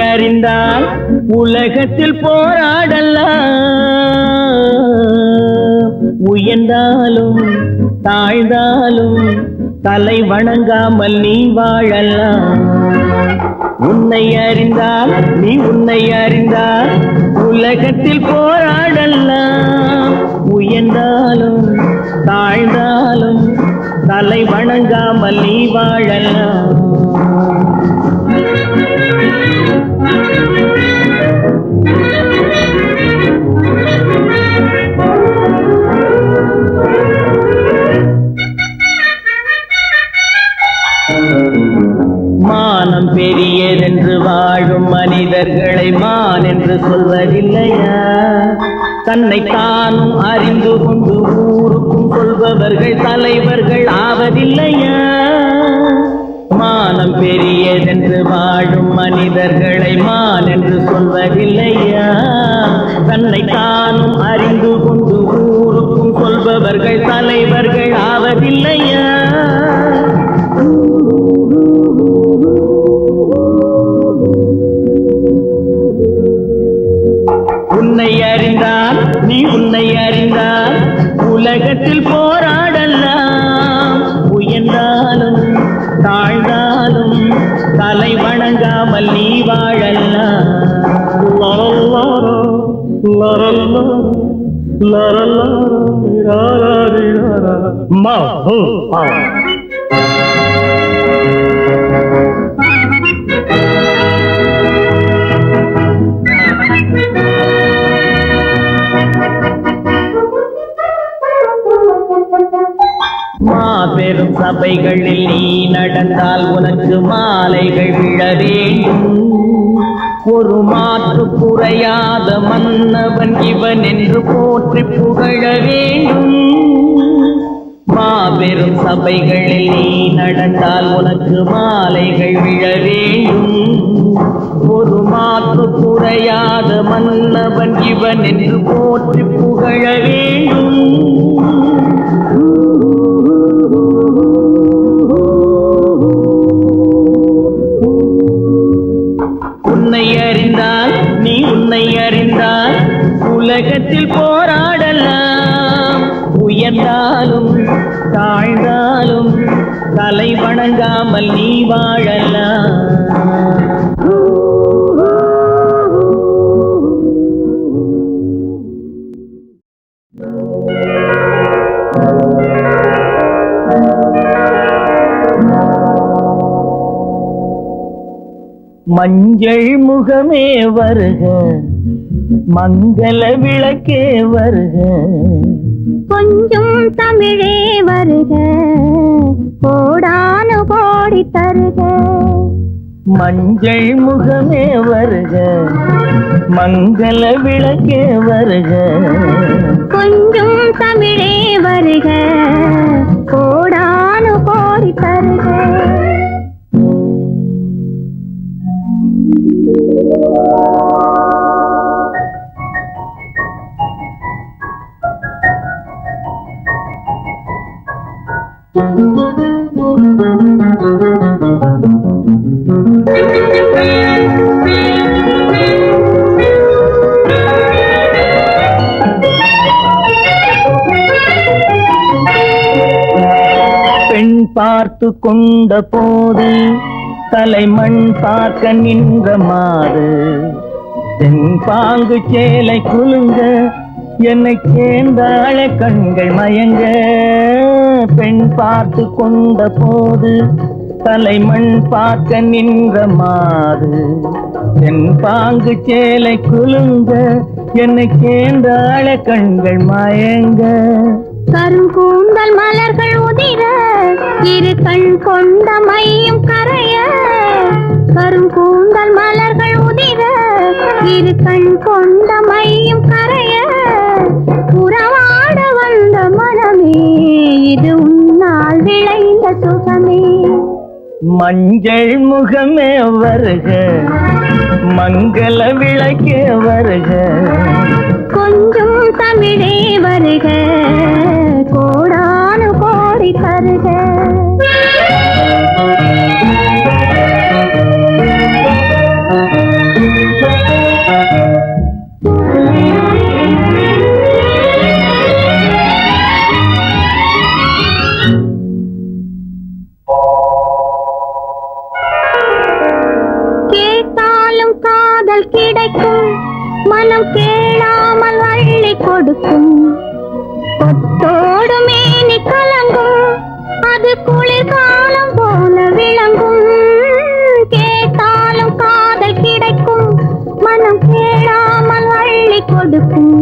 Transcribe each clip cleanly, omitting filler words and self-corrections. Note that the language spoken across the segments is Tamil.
அறிந்தால் உலகத்தில் போராடலாம். உயர்ந்தாலும் தாழ்ந்தாலும் தலை வணங்காமல் நீ வாழலாம். உன்னை அறிந்தால் நீ உன்னை அறிந்தால் உலகத்தில் போராடலாம். உயர்ந்தாலும் தாழ்ந்தாலும் தலை வணங்காமல் நீ வாழலாம். மானம் பெரியதென்று வாழும் மனிதர்களை மான் என்று சொல்வதில்லையா? தன்னை தானும் அறிந்து கொண்டு ஊருக்கும் சொல்பவர்கள் தலைவர்கள் ஆவதில்லையா? மானம் பெரியதென்று வாழும் மனிதர்களை மான் என்று சொல்வதில்லையா? தன்னை தானும் அறிந்து கொண்டு ஊருக்கும் சொல்பவர்கள் தலைவர்கள் ஆவதில்லையா? உன்னை அறிந்தால் நீ உன்னை அறிந்தால் உலகத்தில் போராடலாம். உயர்ந்தாலும் தாழ்ந்தாலும் தலை வணங்காமல் நீ வாழலாம். மாபெரும் சபைகளில் நீ நடந்தால் உனக்கு மாலைகள் விழ வேண்டும். ஒரு மாற்று குறையாத மன்னவன் இவன் என்று போற்றி புகழ வேண்டும். மாபெரும் சபைகளில் நீ நடந்தால் உனக்கு மாலைகள் விழ வேண்டும். ஒரு மாற்று குறையாத மன்னவன் இவன் என்று போற்றி புகழ வேண்டும். உன்னை அறிந்தால் நீ உன்னை அறிந்தால் உலகத்தில் போராடலாம். உயர்ந்தாலும் தாழ்ந்தாலும் தலை வணங்காமல் நீ வாழலாம். மஞ்சள் முகமே வருக, மங்கள விளக்கே வருக. கொஞ்சம் தமிழே வருக, கோடானு கோடி தருக. மஞ்சள் முகமே வருக, மங்கள விளக்கே வருக. கொஞ்சம் தமிழே வருக, கோடானு கோடி தருக. பெண் பார்த்து கொண்ட போது தலைமண் பார்க்க நின்ற மாறு. தென்பாங்கு சேலை குலுங்க என்னை சேர்ந்தாள கண்கள் மயங்க. பெண் பார்த்து கொண்ட போது தலைமண் பார்க்க நின்ற மாறு. தென்பாங்கு சேலை குலுங்க என்னை சேர்ந்தாள கண்கள் மயங்க. கருங்கூந்தல் மலர்கள் உதிர இரு கண் கொண்ட மையும் கரைய. கருங்கூந்தல் மலர்கள் உதிர இரு கண் கொண்ட மையும் கரைய. உறவாட வந்த மனமே இது உன்னால் விளைந்த சுகமே. மஞ்சள் முகமே வருக, மங்கள விளக்கே வருக. கொஞ்சம் தமிழே வருக, கோடானு கோடி தருக. கிடைக்கும் மனம் கேளாமல் அள்ளி கொடுக்கும் கொத்தோடு மேனி கலங்கும் அது குளிர்காலம் போல விளங்கும் கேட்டாலும் காதல் கிடைக்கும் மனம் கேளாமல் அள்ளி கொடுக்கும்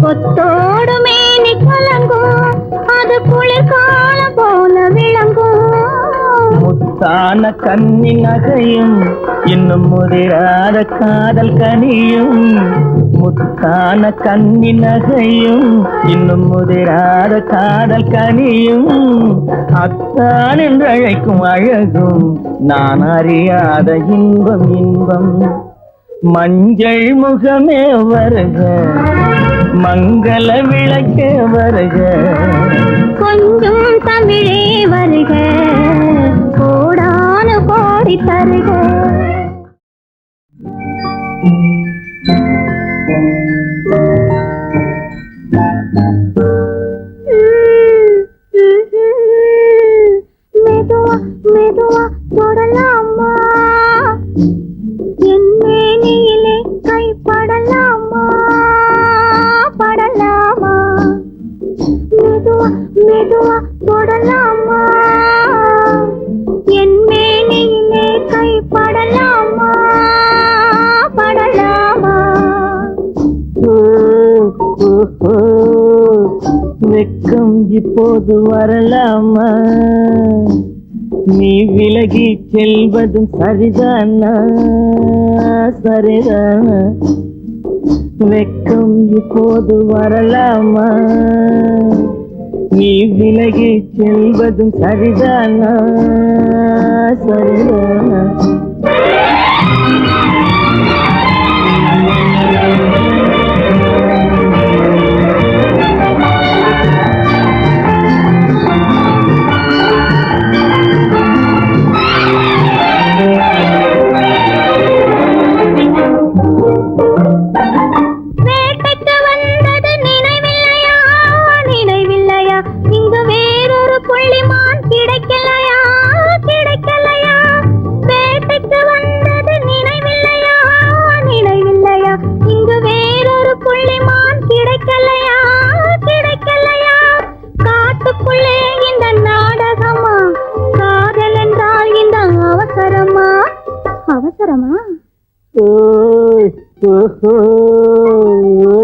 கொத்தோடு மேனி கலங்கும் அது குளிர்காலம் போல விளங்கும் முத்தான கன்னி நகையும் இன்னும் முதிராத காதல் கனியும் முத்தான கன்னி நகையும் இன்னும் முதிராத காதல் கனியும் அத்தான் என்று அழைக்கும் அழகும் நான் அறியாத இன்பம் இன்பம் மஞ்சள் முகமே வருக மங்கள விளக்கே வருக கொஞ்சம் தமிழே வருக கோடான கோடி தருக மெதுவா மெதுவா தொடலாமா என் மேனியிலே கைப்படலாமா படலாமா மெதுவா மெதுவா தொடலாமா என் மேனியிலே கைப்படலாமா படலாமா வெக்கம் இப்போது வரலாமா நீ விலகி செல்வதும் சரிதானா சரிதானா வெக்கம் இப்போது வரலாமா நீ விலகி செல்வதும் சரிதானா சரிதானா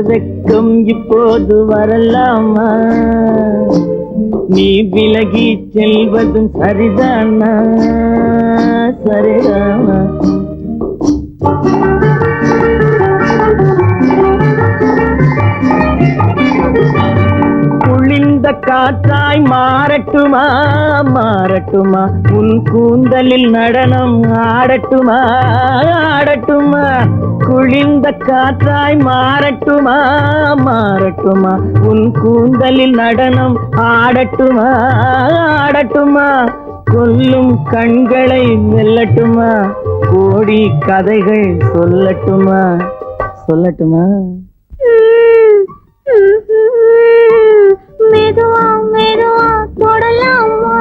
வெக்கம் இப்போது வரலாமா நீ விலகி செல்வதும் சரிதானா சரிதானா குளிர்ந்த காற்றாய் மாறட்டுமா மாறட்டுமா உன் கூந்தலில் நடனம் ஆடட்டுமா ஆடட்டுமா குளிர்ந்த காற்றாய் மாறட்டுமா மாறட்டுமா உன் கூந்தலில் நடனம் ஆடட்டுமா ஆடட்டுமா கொல்லும் கண்களை வெல்லட்டுமா கோடி கதைகள் சொல்லட்டுமா சொல்லட்டுமா மெதுவா மெதுவா தொடலாமா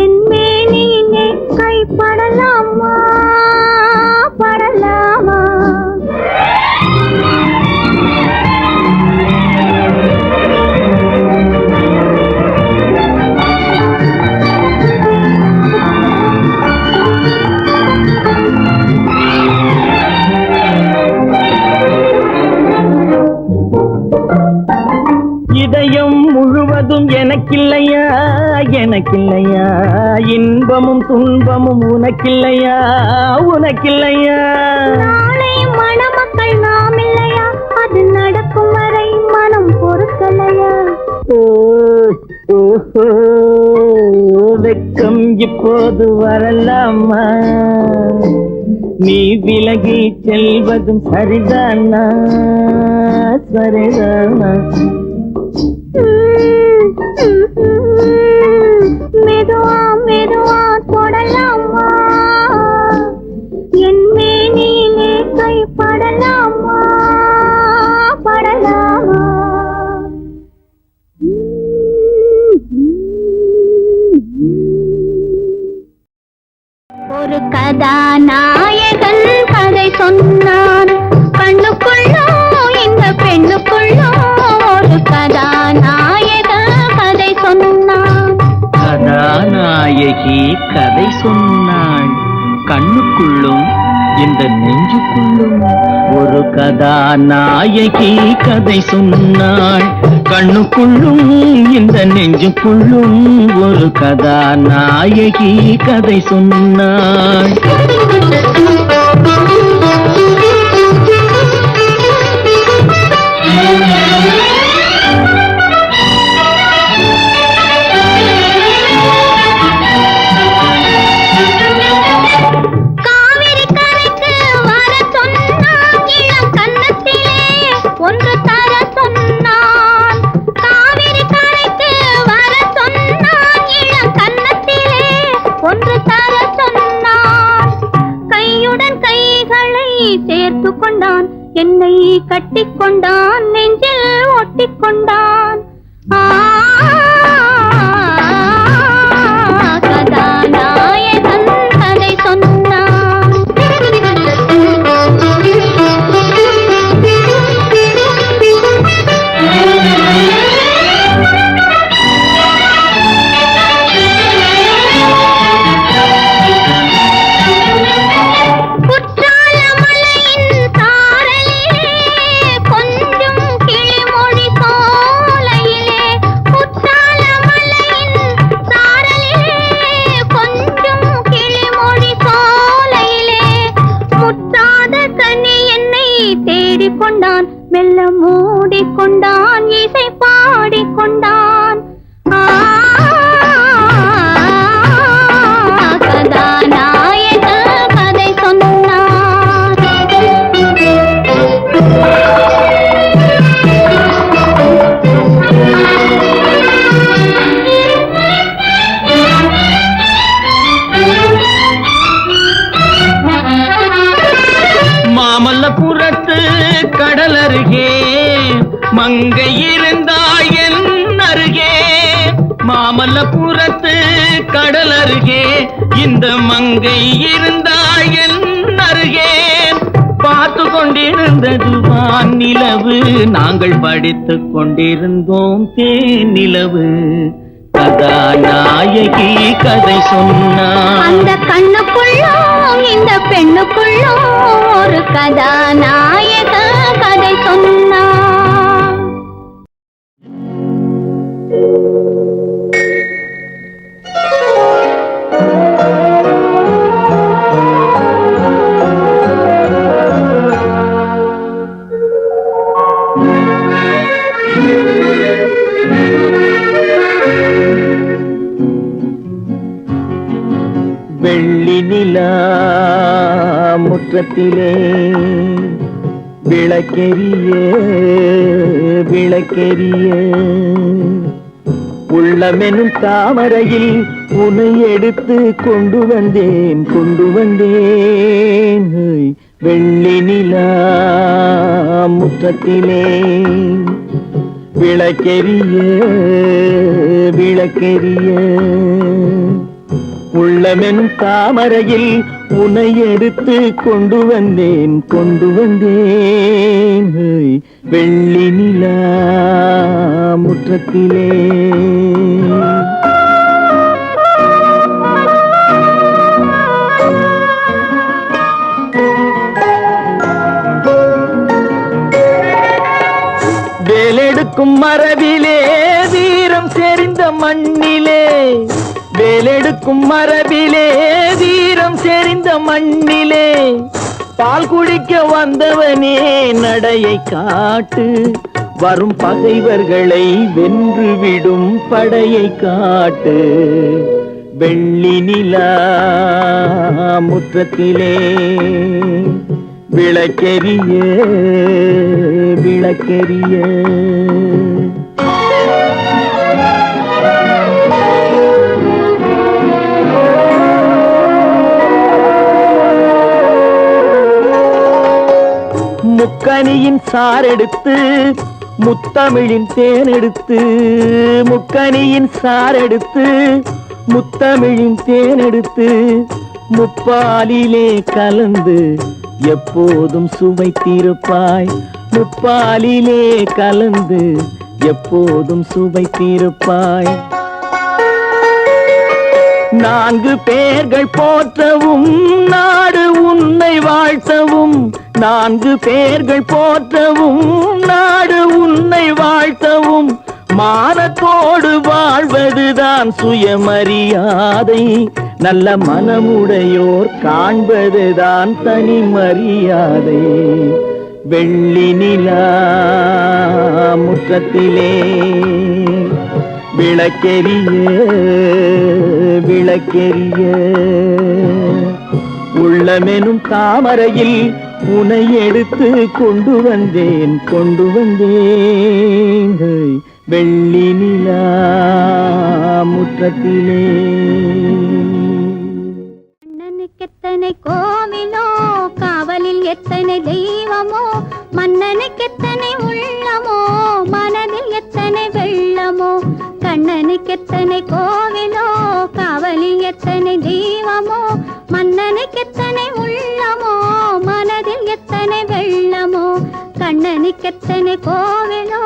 என் மேனியிலே கைப்படலாமா படலாமா இதயம் முழுவதும் எனக்கில்லையா எனக்கில்லையா இன்பமும் துன்பமும் உனக்கில்லையா உனக்கில்லையா நாளை மணமக்கள் நாம் இல்லையா அது நடக்கும் வரை மனம் பொறுக்கலையா வெக்கம் இப்போது வரலாமா நீ விலகி செல்வதும் சரிதானா சரிதானா மெதுவா மெதுவா தொடலாமா என் மேனியிலே கைப்படலாமா படலாமா ஒரு கதாநாயகன் இந்த நெஞ்சுக்குள்ளும் ஒரு கதாநாயகி கதை சொன்னாள். கண்ணுக்குள்ளும் இந்த நெஞ்சுக்குள்ளும் ஒரு கதாநாயகி கதை சொன்னாள். சேர்த்து கொண்டான், என்னை கட்டிக்கொண்டான், நெஞ்சில் ஒட்டிக்கொண்டான். கதாநாயகன் கதை சொன்னான். கொண்டான், மெல்ல மூடிக்கொண்டான், இசை பாடிக்கொண்டான். கதாநாயகன் கதை சொன்னான். மாமல்லபுரத்து கடல் அருகே மங்கை இருந்தாய் என் அருகே. மாமல்லபுரத்து கடல் அருகே இந்த மங்கை இருந்தாய் என் அருகே. பார்த்து கொண்டிருந்தது வான் நிலவு, நாங்கள் படித்துக் கொண்டிருந்தோம் தேன் நிலவு. கதாநாயகி கதை சொன்னான். அந்த கண்ணுக்குள்ளும் இந்த பெண்ணுக்குள்ளும் ஒரு கதாநாயக கதை சொன்னான். வெள்ளி நிலா முற்றத்திலே விளக்கெரிய விளக்கெரிய உள்ளமெனும் தாமரையில் உன்னை எடுத்து கொண்டு வந்தேன் கொண்டு வந்தேன். வெள்ளி நிலா முற்றத்திலே விளக்கெரிய விளக்கெரிய உள்ளமெனும் தாமரையில் உன்னை எடுத்து கொண்டு வந்தேன் கொண்டு வந்தேன். வெள்ளி நிலா முற்றத்திலே வேலெடுக்கும் மரபிலே வீரம் செறிந்த மண்ணிலே, வேலெடுக்கும் மரபிலே வீரம் செறிந்த மண்ணிலே, பால் குடிக்க வந்தவனே நடையை காட்டு, வரும் பகைவர்களை வென்றுவிடும் படையை காட்டு. வெள்ளி நிலா முற்றத்திலே விளக்கெரிய விளக்கெரிய முக்கனியின் சாரெடுத்து முத்தமிழின் தேனெடுத்து, முக்கனியின் சாரெடுத்து முத்தமிழின் தேனெடுத்து, முப்பாலிலே கலந்து எப்போதும் சுவைத்திருப்பாய், முப்பாலிலே கலந்து எப்போதும் சுவைத்திருப்பாய். நான்கு பேர்கள் போற்றவும் நாடு உன்னை வாழ்த்தவும் 4 பேர்கள் போற்றவும் நாடு உன்னை வாழ்த்தவும் மானத்தோடு வாழ்வதுதான் சுயமரியாதை நல்ல மனமுடையோர் காண்பதுதான் தனி மரியாதை வெள்ளி நிலா முற்றத்திலே விளக்கெரிய விளக்கெரிய உள்ளமெனும் தாமரையில் உனை எடுத்து கொண்டு வந்தேன் வெள்ளி நிலா முற்றத்திலே மன்னனுக்கெத்தனை கோவிலோ காவலில் எத்தனை தெய்வமோ மன்னனுக்கெத்தனை உள்ளமோ மனதில் எத்தனை வெள்ளமோ கண்ணனுக்கெத்தனை கோவிலோ காவலில் எத்தனை தெய்வமோ மன்னனுக்கெத்தனை உள்ளமோ மனதில் எத்தனை வெள்ளமோ கண்ணனுக்கெத்தனை கோவிலோ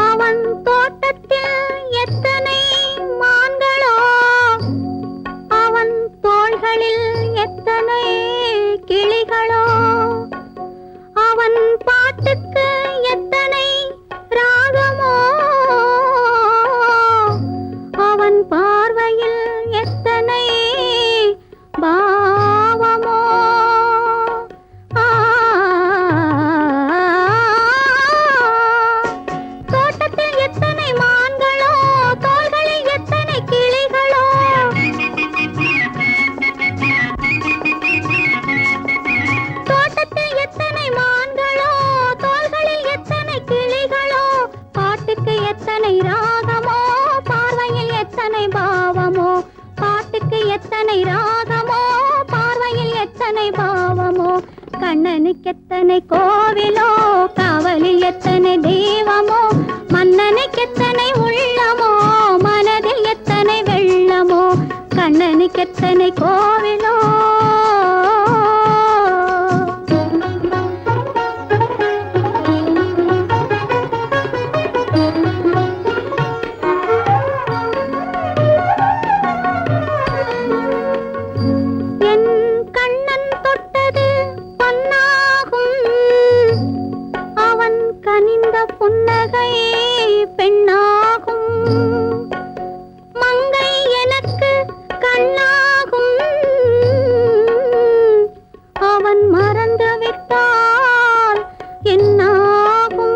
அவன் தோட்டத்தில் எத்தனை மான்களோ அவன் தோள்களில் எத்தனை கிளிகளோ அவன் பாட்டுக்கு எத்தனை ராகமோ அவன் பார்வையில் எத்தனை பாவமோ தோட்டத்தில் எத்தனை மான்களோ தோள்களில் எத்தனை கிளிகளோ தோட்டத்தில் எத்தனை மான்களோ தோள்களில் எத்தனை கிளிகளோ பாட்டுக்கு எத்தனை ராகமோ பார்வையில் எத்தனை பாவமோ பாட்டுக்கு எத்தனை ராகமோ பார்வையில் எத்தனை பாவமோ கண்ணனுக்கெத்தனை கோவிலோ காவலில் எத்தனை தெய்வமோ மன்னனுக்கெத்தனை உள்ளமோ மனதில் எத்தனை வெள்ளமோ கண்ணனுக்கெத்தனை கோவிலோ என் கண்ணன் தொட்டது பொன்னாகும் அவன் கனிந்த புன்னகை பெண்ணாகும் மங்கை எனக்கு கண்ணாகும் அவன் மறந்து விட்டால் என்னாகும்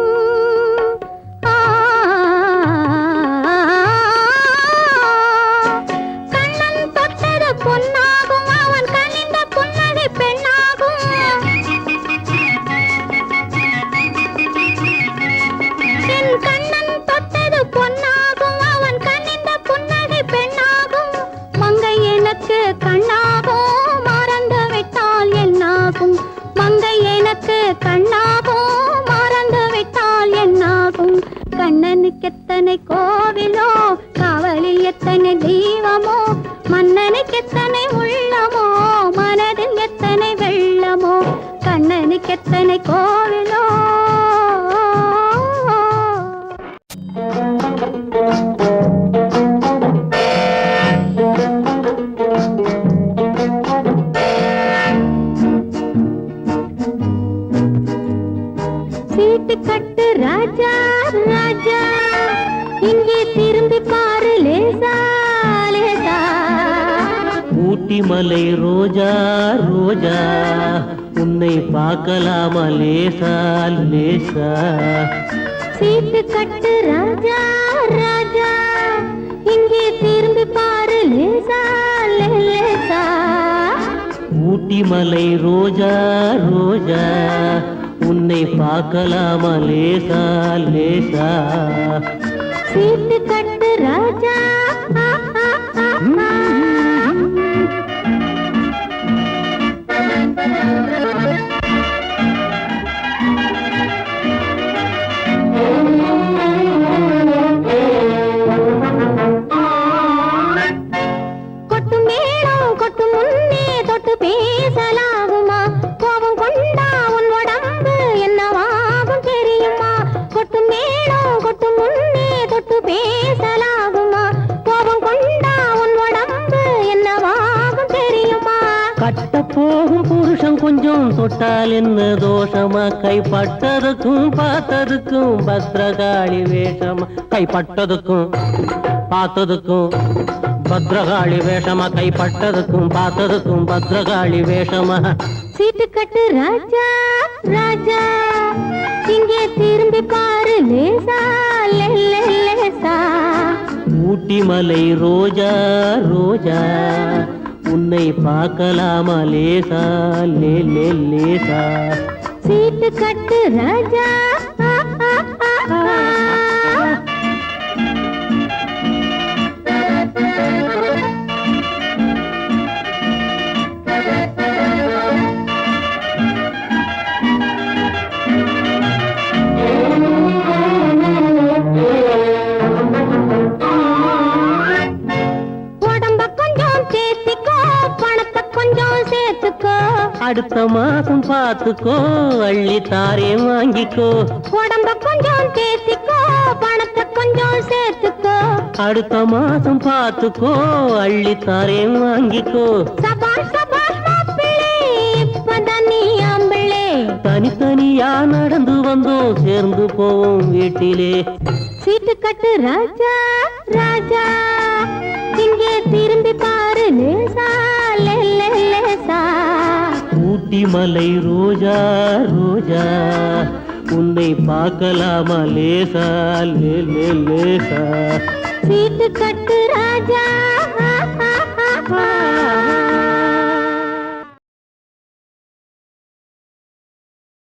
கண்ணன் தொட்டது பொன்னாகும் அவன் கனிந்த புன்னகை பெண்ணாகும் என் கண்ணன் தொட்டது பொன்னாகும் அவன் கனிந்த புன்னகை பெண்ணாகும் மங்கை எனக்கு கண்ணாகும் மறந்து விட்டால் என்னாகும் மங்கை எனக்கு கண்ணாகும் மறந்து விட்டால் என்னாகும் கண்ணனுக்கெத்தனை கோவிலோ காவலில் எத்தனை தெய்வமோ மன்னனுக்கெத்தனை உள்ளமோ மனதில் எத்தனை வெள்ளமோ கண்ணனுக்கெத்தனை கோவிலோ சீட்டு கட்டு ராஜா ராஜா இங்கே திரும்பி பாரு லேசா லேசா ஊட்டி மலை ரோஜா ரோஜா உன்னை பார்க்கலாமா லேசா லேசா சீட்டு கட்டு ராஜா ராஜா இங்கே திரும்பி பாரு லேசா லேசா ஊட்டி மலை ரோஜா ரோஜா உன்னை பார்க்கலாமா லேசா லேசா சீட்டு கட்டு ராஜா கொட்டு மேளம் கொட்டு முன்னே தொட்டு பேசலாகுமா கோபம் கொண்டா உன்னோட பார்த்தால் என்ன தோஷமா கைப்பட்டதுக்கும் பார்த்ததுக்கும் பத்ரகாளி வேஷமா கைப்பட்டதுக்கும் பார்த்ததுக்கும் பத்ரகாளி வேஷமா கைப்பட்டதுக்கும் பார்த்ததுக்கும் பத்ரகாளி வேஷமா சீட்டு கட்டு ராஜா ராஜா இங்கே திரும்பி பாரு லேசா லேசா ஊட்டி மலை ரோஜா ரோஜா உன்னை பார்க்கலாமா லேசா லேசா சீட்டு கட்டு ராஜா அடுத்த மாசம் பார்த்துக்கோ அள்ளி தாரே வாங்கிக்கோ உடம்ப கொஞ்சம் தேத்திக்கோ பணத்தை கொஞ்சம் சேர்த்துக்கோ அடுத்த மாசம் பார்த்துக்கோ அள்ளி தாரே வாங்கிக்கோ சபாஷ் சபாஷ் மாப்பிள்ளை இப்பதான் நீ ஆம்பிள்ளை தனித்தனியா நடந்து வந்தோம் சேர்ந்து போவோம் வீட்டிலே சீட்டு கட்டு ராஜா ராஜா இங்கே திரும்பி பாரு லேசா லேசா ஊட்டி மலை ரோஜா ரோஜா உன்னை பார்க்கலாமா லேசா லேசா சீட்டு கட்டு ராஜா